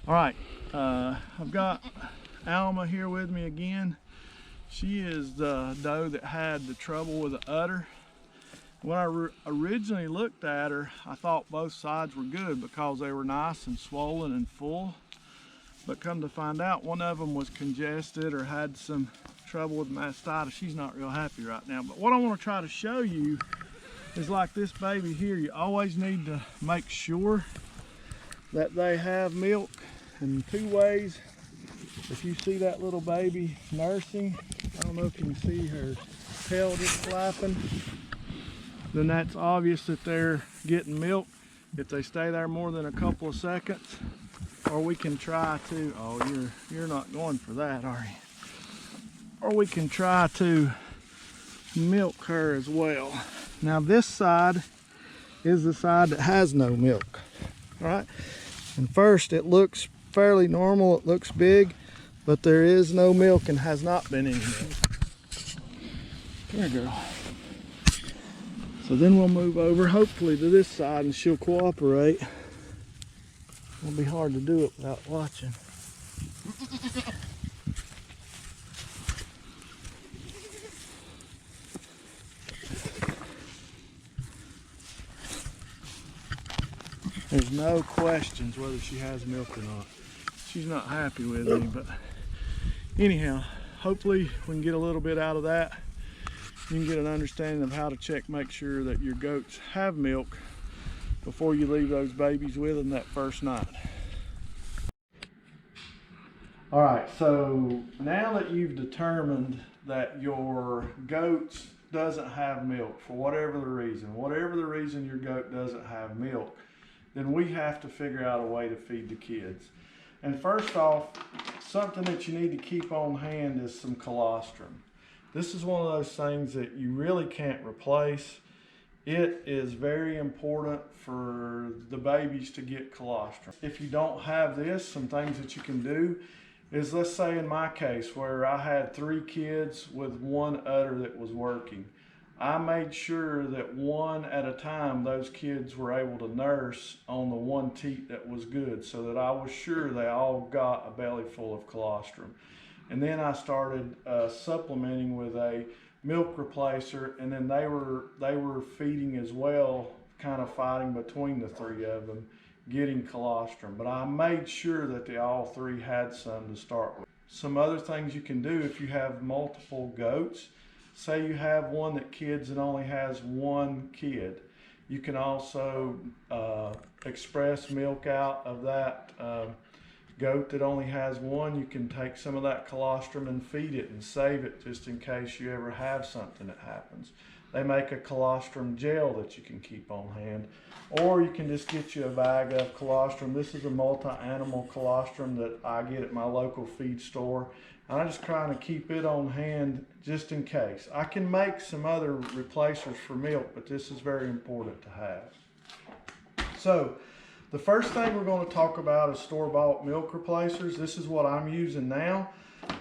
All right, I've got Alma here with me again. She is the doe that had the trouble with the udder. When I originally looked at her, I thought both sides were good because they were nice and swollen and full. But come to find out, one of them was congested or had some trouble with mastitis. She's not real happy right now. But what I want to try to show you is like this baby here. You always need to make sure that they have milk in two ways. If you see that little baby nursing, I don't know if you can see her tail just flapping, then that's obvious that they're getting milk. If they stay there more than a couple of seconds, or we can try to, oh, you're not going for that, are you? Or we can try to milk her as well. Now this side is the side that has no milk, all right? And first it looks fairly normal, it looks big, but there is no milk and has not been any milk. Come here, girl. So then we'll move over, hopefully, to this side and she'll cooperate. It'll be hard to do it without watching. There's no questions whether she has milk or not. She's not happy with me, but anyhow, hopefully we can get a little bit out of that. You can get an understanding of how to check, make sure that your goats have milk before you leave those babies with them that first night. All right, so now that you've determined that your goat doesn't have milk for whatever the reason your goat doesn't have milk, then we have to figure out a way to feed the kids. And first off, something that you need to keep on hand is some colostrum. This is one of those things that you really can't replace. It is very important for the babies to get colostrum. If you don't have this, some things that you can do is, let's say in my case where I had 3 kids with one udder that was working, I made sure that one at a time those kids were able to nurse on the one teat that was good, so that I was sure they all got a belly full of colostrum. And then I started supplementing with a milk replacer, and then they were feeding as well, kind of fighting between the 3 of them, getting colostrum. But I made sure that they all 3 had some to start with. Some other things you can do if you have multiple goats. Say you have one that only has 1 kid. You can also express milk out of that goat that only has 1. You can take some of that colostrum and feed it and save it just in case you ever have something that happens. They make a colostrum gel that you can keep on hand, or you can just get you a bag of colostrum. This is a multi-animal colostrum that I get at my local feed store. And I just try to keep it on hand just in case. I can make some other replacers for milk, but this is very important to have. So the first thing we're going to talk about is store-bought milk replacers. This is what I'm using now,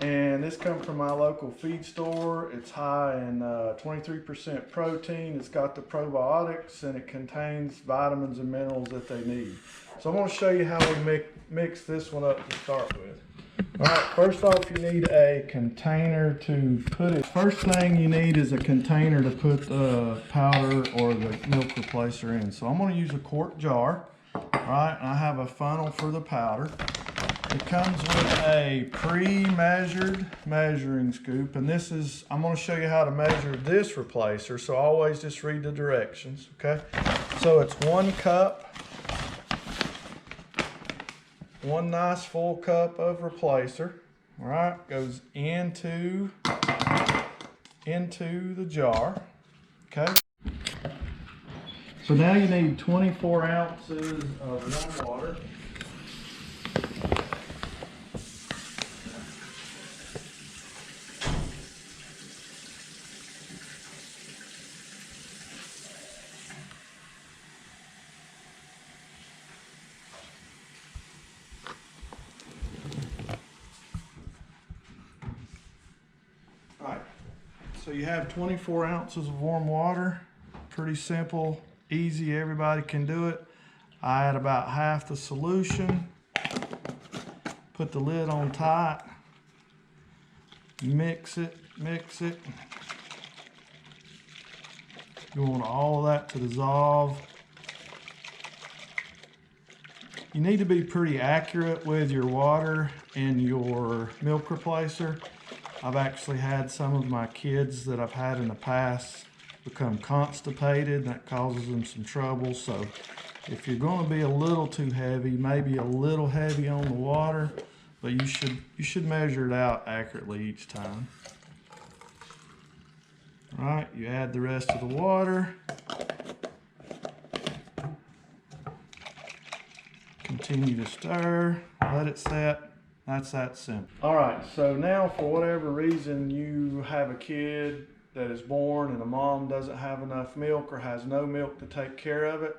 and this comes from my local feed store. It's high in 23% protein. It's got the probiotics, and it contains vitamins and minerals that they need. So I'm going to show you how we mix this one up to start with. All right, first off, you need a container to put it. First thing you need is a container to put the powder or the milk replacer in. So I'm going to use a quart jar. All right, and I have a funnel for the powder. It comes with a pre-measured measuring scoop, and I'm going to show you how to measure this replacer, so always just read the directions, okay? So it's 1 cup. 1 nice full cup of replacer, all right, goes into the jar, okay? So now you need 24 ounces of warm water. So you have 24 ounces of warm water. Pretty simple, easy, everybody can do it. I add about half the solution. Put the lid on tight. Mix it, mix it. You want all of that to dissolve. You need to be pretty accurate with your water and your milk replacer. I've actually had some of my kids that I've had in the past become constipated, and that causes them some trouble. So if you're going to be a little too heavy, maybe a little heavy on the water, but you should measure it out accurately each time. All right, you add the rest of the water. Continue to stir, let it set. That's that simple. All right, so now for whatever reason you have a kid that is born and a mom doesn't have enough milk or has no milk to take care of it,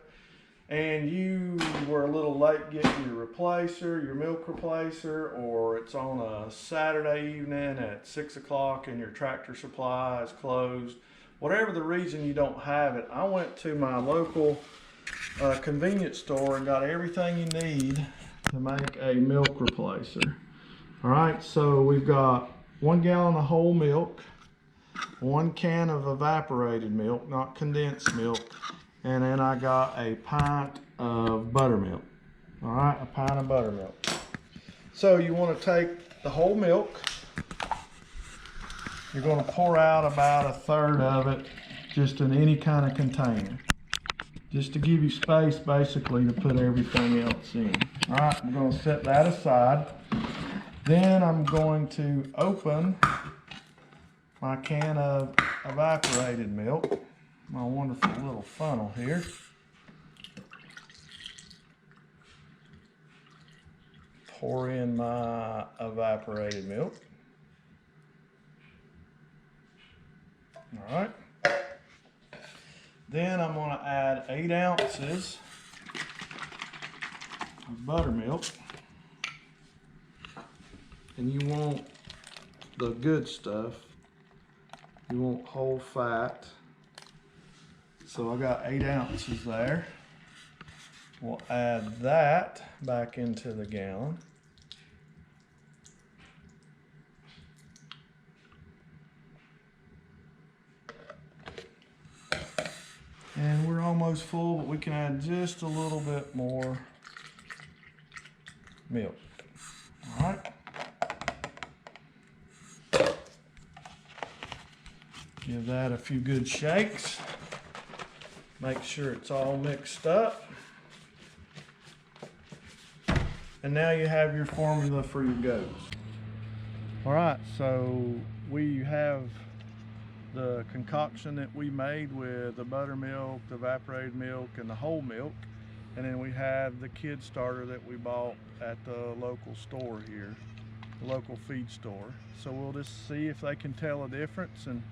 and you were a little late getting your replacer, your milk replacer, or it's on a Saturday evening at 6 o'clock and your Tractor Supply is closed, whatever the reason you don't have it, I went to my local convenience store and got everything you need to make a milk replacer. All right, so we've got 1 gallon of whole milk, 1 can of evaporated milk, not condensed milk, and then I got a pint of buttermilk. All right, a pint of buttermilk. So you want to take the whole milk. You're going to pour out about 1/3 of it just in any kind of container, just to give you space basically to put everything else in. All right, I'm going to set that aside. Then I'm going to open my can of evaporated milk, my wonderful little funnel here. Pour in my evaporated milk. All right. Then I'm going to add 8 ounces of buttermilk. And you want the good stuff. You want whole fat. So I got 8 ounces there. We'll add that back into the gallon. And we're almost full, but we can add just a little bit more milk. All right. Give that a few good shakes. Make sure it's all mixed up. And now you have your formula for your goats. All right, so we have the concoction that we made with the buttermilk, the evaporated milk, and the whole milk. And then we have the kid starter that we bought at the local store here, the local feed store. So we'll just see if they can tell a difference. And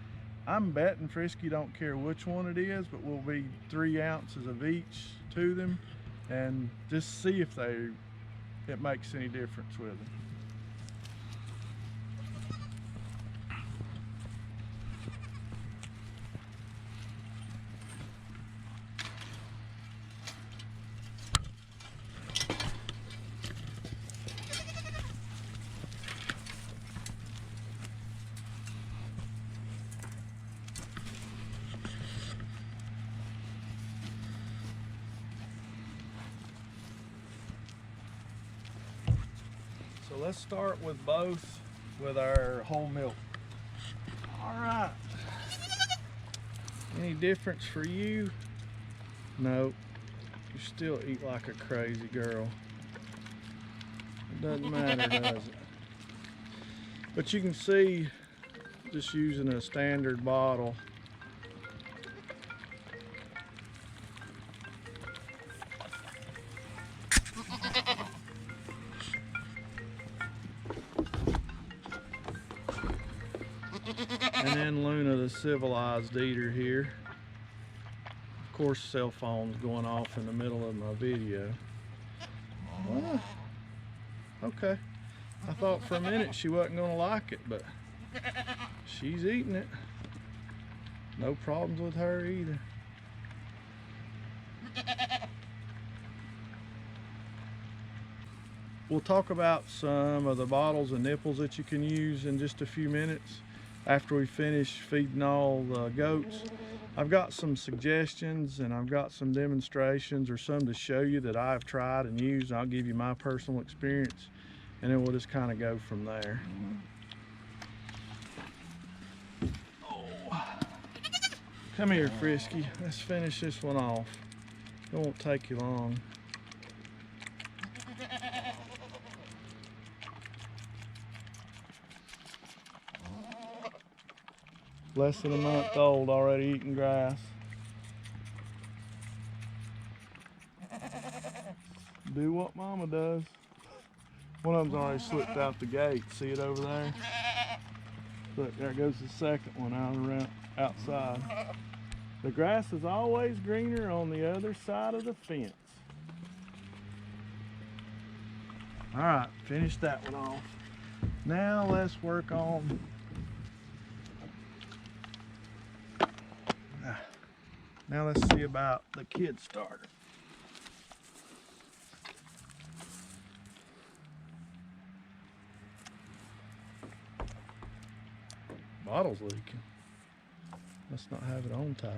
I'm betting Frisky don't care which one it is, but we'll be 3 ounces of each to them and just see if it makes any difference with them. So let's start with both with our whole milk. All right. Any difference for you? No. You still eat like a crazy girl. It doesn't matter, does it? But you can see, just using a standard bottle, and then Luna, the civilized eater here. Of course, cell phone's going off in the middle of my video. Well, okay. I thought for a minute she wasn't gonna like it, but she's eating it. No problems with her either. we'll talk about some of the bottles and nipples that you can use in just a few minutes after we finish feeding all the goats. I've got some suggestions and I've got some demonstrations or some to show you that I've tried and used. I'll give you my personal experience and then we'll just kind of go from there. Oh. Come here, Frisky. Let's finish this one off. It won't take you long. Less than a month old, already eating grass. Do what mama does. One of them's already slipped out the gate. See it over there? Look, there goes the second one out around outside. The grass is always greener on the other side of the fence. All right, finish that one off. Now let's work on now let's see about the kid starter. Bottle's leaking. Let's not have it on tight.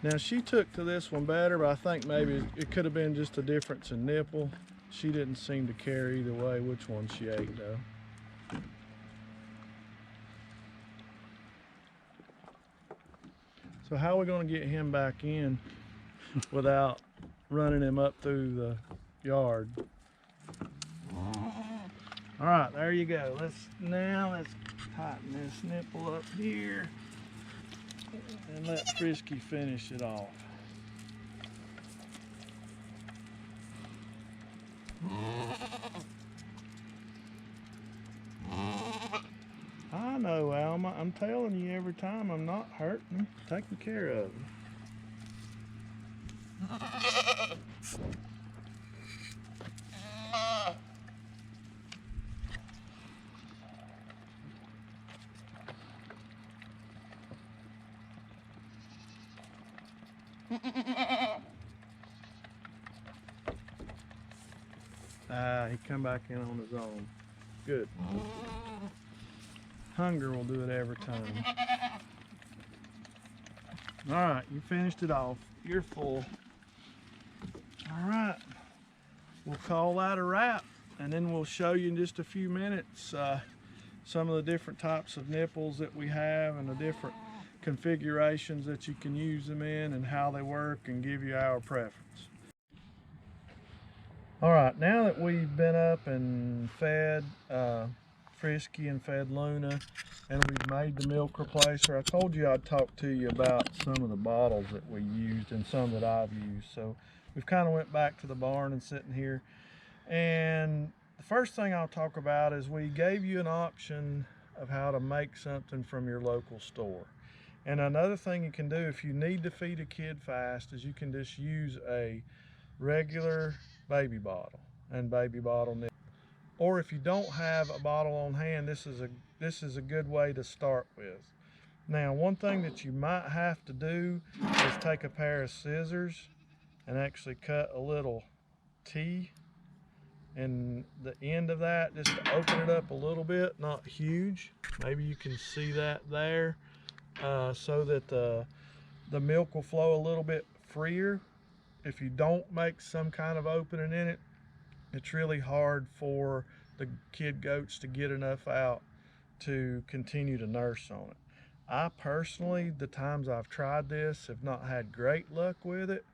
Now she took to this one better, but I think maybe it could have been just a difference in nipple. She didn't seem to care either way which one she ate though. So how are we going to get him back in without running him up through the yard? All right, there you go. Let's tighten this nipple up here and let Frisky finish it off. I know, Alma. I'm telling you every time, I'm not hurting him, taking care of him. He come back in on his own. Good. Hunger will do it every time. All right, you finished it off. You're full. All right, we'll call that a wrap, and then we'll show you in just a few minutes some of the different types of nipples that we have and the different configurations that you can use them in and how they work and give you our preference. All right, now that we've been up and fed Frisky and fed Luna, and we've made the milk replacer, I told you I'd talk to you about some of the bottles that we used and some that I've used. So we've kind of went back to the barn and sitting here. And the first thing I'll talk about is we gave you an option of how to make something from your local store. And another thing you can do if you need to feed a kid fast is you can just use a regular baby bottle and baby bottle nipple. Or if you don't have a bottle on hand, this is a good way to start with. Now, one thing that you might have to do is take a pair of scissors and actually cut a little T in the end of that, just to open it up a little bit, not huge. Maybe you can see that there, so that the milk will flow a little bit freer. If you don't make some kind of opening in it, it's really hard for the kid goats to get enough out to continue to nurse on it. I personally, the times I've tried this, have not had great luck with it,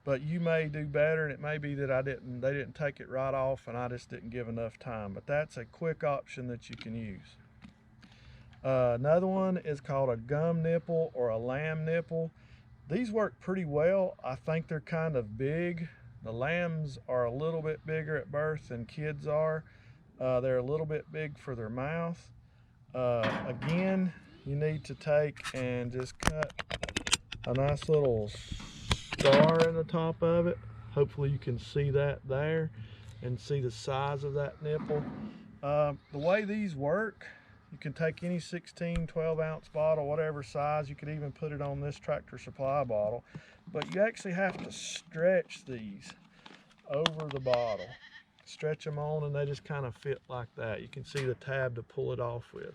but you may do better, and it may be that they didn't take it right off and I just didn't give enough time, but that's a quick option that you can use. Another one is called a gum nipple or a lamb nipple. These work pretty well. I think they're kind of big. The lambs are a little bit bigger at birth than kids are. They're a little bit big for their mouth. Again, you need to take and just cut a nice little star in the top of it. Hopefully you can see that there and see the size of that nipple. The way these work, you can take any 16, 12 ounce bottle, whatever size. You could even put it on this Tractor Supply bottle, but you actually have to stretch these. over the bottle. Stretch them on and they just kind of fit like that. You can see the tab to pull it off with.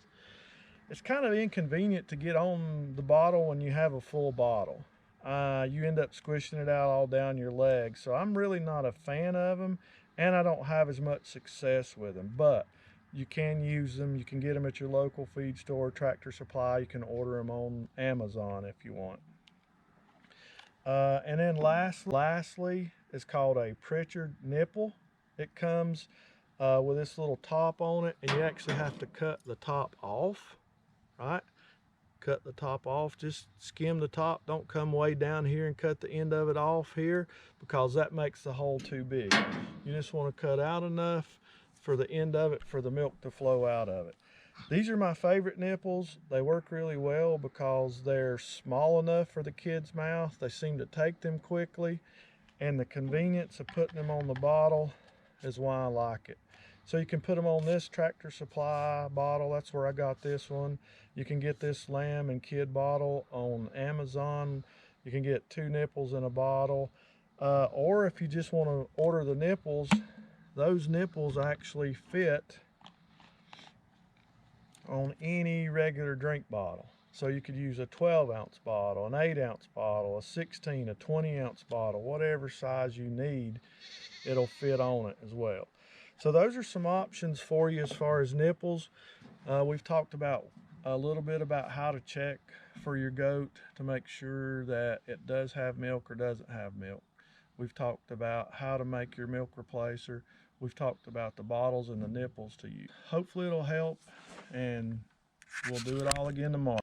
It's kind of inconvenient to get on the bottle when you have a full bottle. You end up squishing it out all down your legs. So I'm really not a fan of them, and I don't have as much success with them. But you can use them. You can get them at your local feed store, Tractor Supply. You can order them on Amazon if you want. And then lastly, it's called a Prichard Nipple. It comes with this little top on it, and you actually have to cut the top off. Right? Cut the top off, just skim the top. Don't come way down here and cut the end of it off here, because that makes the hole too big. You just want to cut out enough for the end of it for the milk to flow out of it. These are my favorite nipples. They work really well because they're small enough for the kid's mouth. They seem to take them quickly, and the convenience of putting them on the bottle is why I like it. So you can put them on this Tractor Supply bottle. That's where I got this one. You can get this lamb and kid bottle on Amazon. You can get 2 nipples in a bottle. Or if you just want to order the nipples, those nipples actually fit on any regular drink bottle. So you could use a 12-ounce bottle, an 8-ounce bottle, a 16, a 20-ounce bottle, whatever size you need, it'll fit on it as well. So those are some options for you as far as nipples. We've talked about a little bit about how to check for your goat to make sure that it does have milk or doesn't have milk. We've talked about how to make your milk replacer. We've talked about the bottles and the nipples to use. Hopefully it'll help, and we'll do it all again tomorrow.